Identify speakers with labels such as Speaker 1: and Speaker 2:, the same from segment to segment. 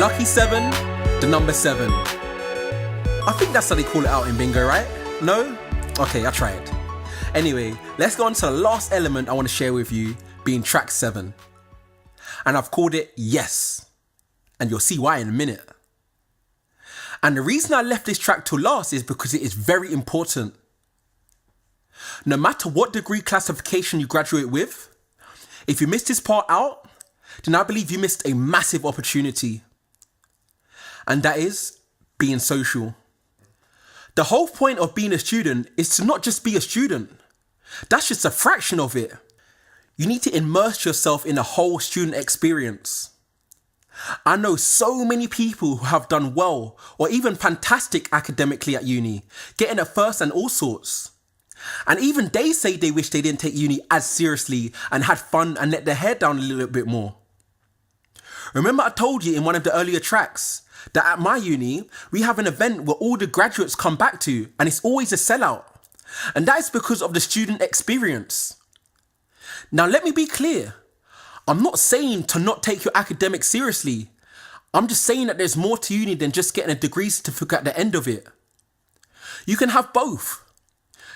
Speaker 1: Lucky 7, the number 7. I think that's how they call it out in bingo, right? No? Okay, I tried. Anyway, let's go on to the last element I want to share with you, being track 7. And I've called it Yes. And you'll see why in a minute. And the reason I left this track till last is because it is very important. No matter what degree classification you graduate with, if you missed this part out, then I believe you missed a massive opportunity. And that is being social. The whole point of being a student is to not just be a student. That's just a fraction of it. You need to immerse yourself in the whole student experience. I know so many people who have done well or even fantastic academically at uni, getting a first and all sorts. And even they say they wish they didn't take uni as seriously and had fun and let their hair down a little bit more. Remember I told you in one of the earlier tracks that at my uni, we have an event where all the graduates come back to and it's always a sellout. And that is because of the student experience. Now let me be clear. I'm not saying to not take your academics seriously. I'm just saying that there's more to uni than just getting a degree certificate at the end of it. You can have both.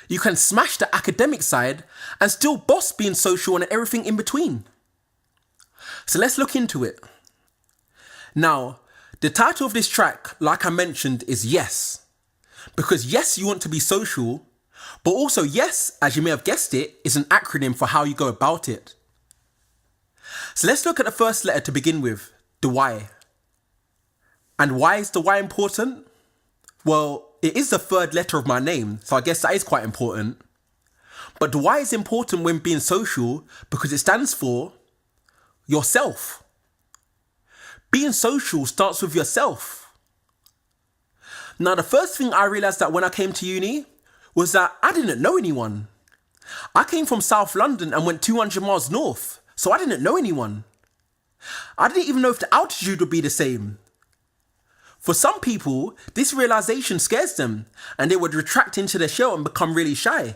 Speaker 1: You can smash the academic side and still boss being social and everything in between. So let's look into it. Now, the title of this track, like I mentioned, is Yes. Because yes, you want to be social, but also yes, as you may have guessed it, is an acronym for how you go about it. So let's look at the first letter to begin with, the Y. And why is the Y important? Well, it is the third letter of my name, so I guess that is quite important. But the Y is important when being social because it stands for yourself. Being social starts with yourself. Now, the first thing I realised that when I came to uni was that I didn't know anyone. I came from South London and went 200 miles north, so I didn't know anyone. I didn't even know if the altitude would be the same. For some people, this realisation scares them and they would retract into their shell and become really shy.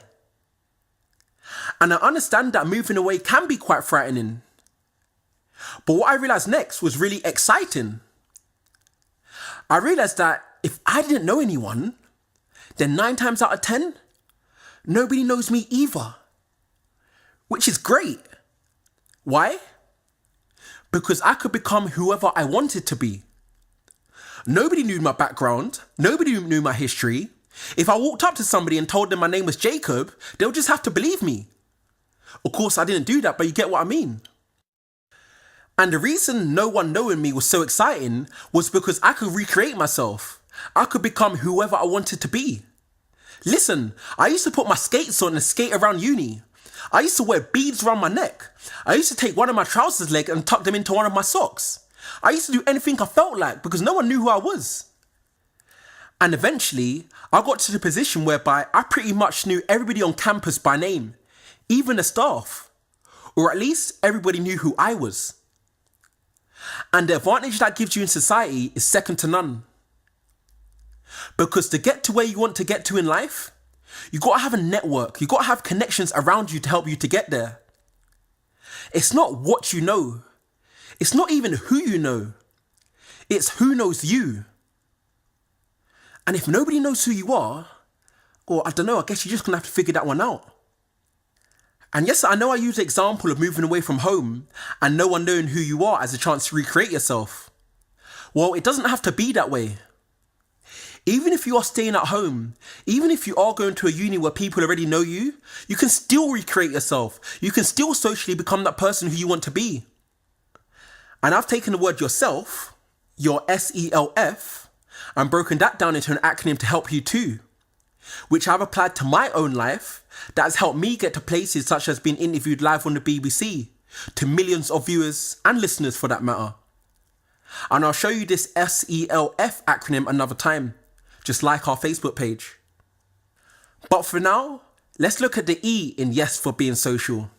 Speaker 1: And I understand that moving away can be quite frightening. But what I realised next was really exciting. I realised that if I didn't know anyone, then 9 times out of 10, nobody knows me either. Which is great. Why? Because I could become whoever I wanted to be. Nobody knew my background. Nobody knew my history. If I walked up to somebody and told them my name was Jacob, they'll just have to believe me. Of course, I didn't do that, but you get what I mean. And the reason no one knowing me was so exciting was because I could recreate myself. I could become whoever I wanted to be. Listen, I used to put my skates on and skate around uni. I used to wear beads around my neck. I used to take one of my trousers legs and tuck them into one of my socks. I used to do anything I felt like because no one knew who I was. And eventually, I got to the position whereby I pretty much knew everybody on campus by name, even the staff. Or at least everybody knew who I was. And the advantage that gives you in society is second to none. Because to get to where you want to get to in life, you got to have a network. You got to have connections around you to help you to get there. It's not what you know. It's not even who you know. It's who knows you. And if nobody knows who you are, well, I don't know, I guess you're just going to have to figure that one out. And yes, I know I use the example of moving away from home and no one knowing who you are as a chance to recreate yourself. Well, it doesn't have to be that way. Even if you are staying at home, even if you are going to a uni where people already know you, you can still recreate yourself. You can still socially become that person who you want to be. And I've taken the word yourself, your SELF, and broken that down into an acronym to help you too, which I've applied to my own life that has helped me get to places such as being interviewed live on the BBC, to millions of viewers and listeners for that matter. And I'll show you this SELF acronym another time, just like our Facebook page. But for now, let's look at the E in Yes for being social.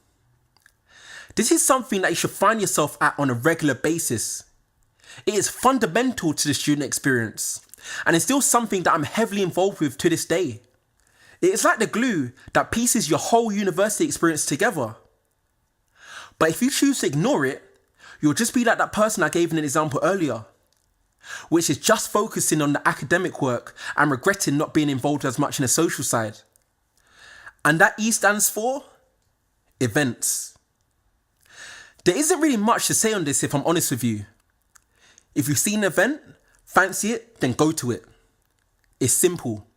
Speaker 1: This is something that you should find yourself at on a regular basis. It is fundamental to the student experience, and it's still something that I'm heavily involved with to this day. It is like the glue that pieces your whole university experience together. But if you choose to ignore it, you'll just be like that person I gave in an example earlier. which is just focusing on the academic work and regretting not being involved as much in the social side. And that E stands for events. There isn't really much to say on this if I'm honest with you. If you see an event, fancy it, then go to it. It's simple.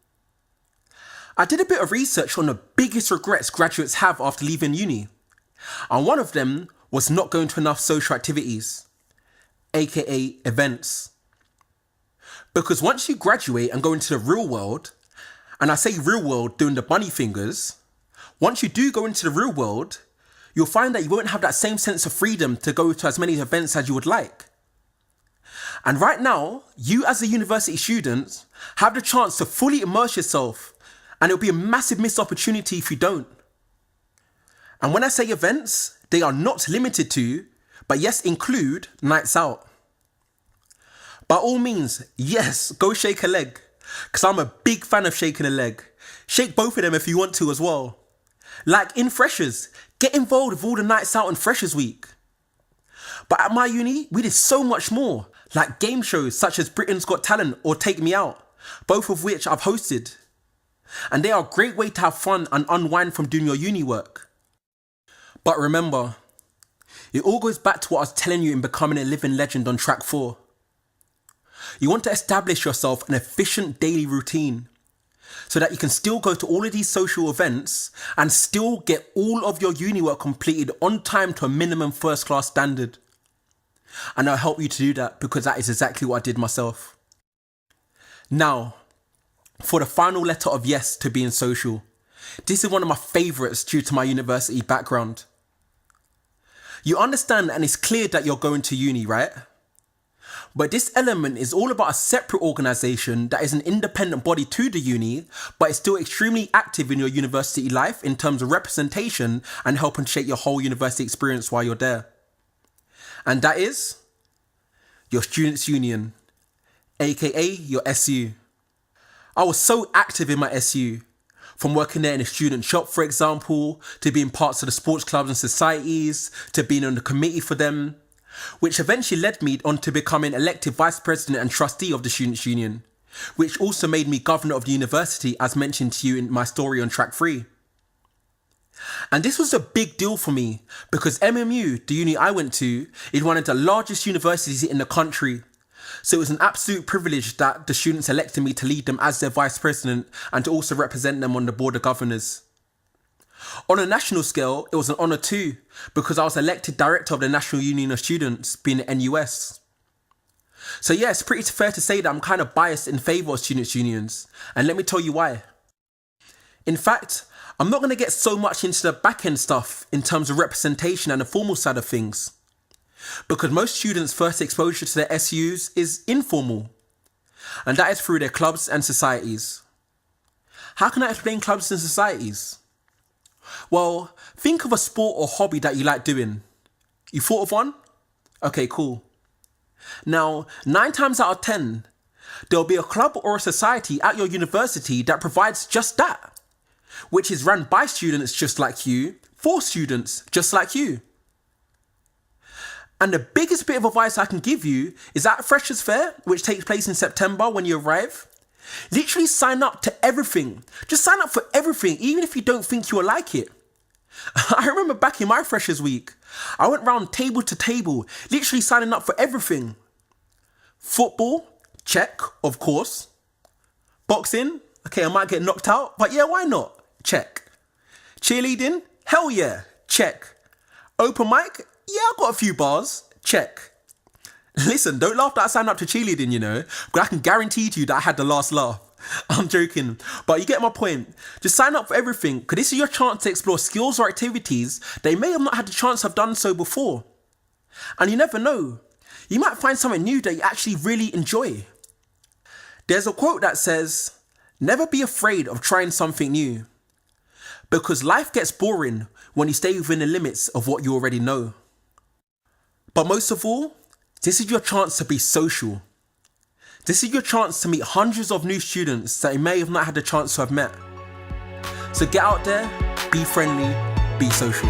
Speaker 1: I did a bit of research on the biggest regrets graduates have after leaving uni. And one of them was not going to enough social activities, aka events. Because once you graduate and go into the real world, and I say real world doing the bunny fingers, once you do go into the real world, you'll find that you won't have that same sense of freedom to go to as many events as you would like. And right now, you as a university student have the chance to fully immerse yourself, and it'll be a massive missed opportunity if you don't. And when I say events, they are not limited to, but yes, include nights out. By all means, yes, go shake a leg, because I'm a big fan of shaking a leg. Shake both of them if you want to as well. Like in Freshers, get involved with all the nights out in Freshers Week. But at my uni, we did so much more, like game shows such as Britain's Got Talent or Take Me Out, both of which I've hosted. And they are a great way to have fun and unwind from doing your uni work. But remember, it all goes back to what I was telling you in becoming a living legend on track 4. You want to establish yourself an efficient daily routine so that you can still go to all of these social events and still get all of your uni work completed on time to a minimum first class standard. And I'll help you to do that because that is exactly what I did myself. Now, for the final letter of yes to being social. This is one of my favourites due to my university background. You understand and it's clear that you're going to uni, right? But this element is all about a separate organisation that is an independent body to the uni, but is still extremely active in your university life in terms of representation and helping shape your whole university experience while you're there. And that is your Students' Union, aka your SU. I was so active in my SU, from working there in a student shop, for example, to being parts of the sports clubs and societies, to being on the committee for them, which eventually led me on to becoming elected vice president and trustee of the Students' Union, which also made me governor of the university, as mentioned to you in my story on track 3. And this was a big deal for me because MMU, the uni I went to, is one of the largest universities in the country. So it was an absolute privilege that the students elected me to lead them as their vice president and to also represent them on the board of governors. On a national scale, it was an honour too, because I was elected director of the National Union of Students, being the NUS. So yeah, it's pretty fair to say that I'm kind of biased in favour of students' unions, and let me tell you why. In fact, I'm not going to get so much into the back-end stuff in terms of representation and the formal side of things, because most students' first exposure to their SUs is informal, and that is through their clubs and societies. How can I explain clubs and societies? Well, think of a sport or hobby that you like doing. You thought of one? Okay, cool. Now, 9 times out of 10, there'll be a club or a society at your university that provides just that, which is run by students just like you, for students just like you. And the biggest bit of advice I can give you is at Freshers' Fair, which takes place in September when you arrive. Literally sign up to everything. Just sign up for everything, even if you don't think you will like it. I remember back in my Freshers Week, I went round table to table, literally signing up for everything. Football, check, of course. Boxing, okay, I might get knocked out, but yeah, why not? Check. Cheerleading, hell yeah, check. Open mic, yeah, I got a few bars, check. Listen, don't laugh that I signed up to cheerleading, you know, but I can guarantee to you that I had the last laugh. I'm joking, but you get my point. Just sign up for everything, because this is your chance to explore skills or activities that you may have not had the chance to have done so before. And you never know, you might find something new that you actually really enjoy. There's a quote that says, "Never be afraid of trying something new, because life gets boring when you stay within the limits of what you already know." But most of all, this is your chance to be social. This is your chance to meet hundreds of new students that you may have not had the chance to have met. So get out there, be friendly, be social.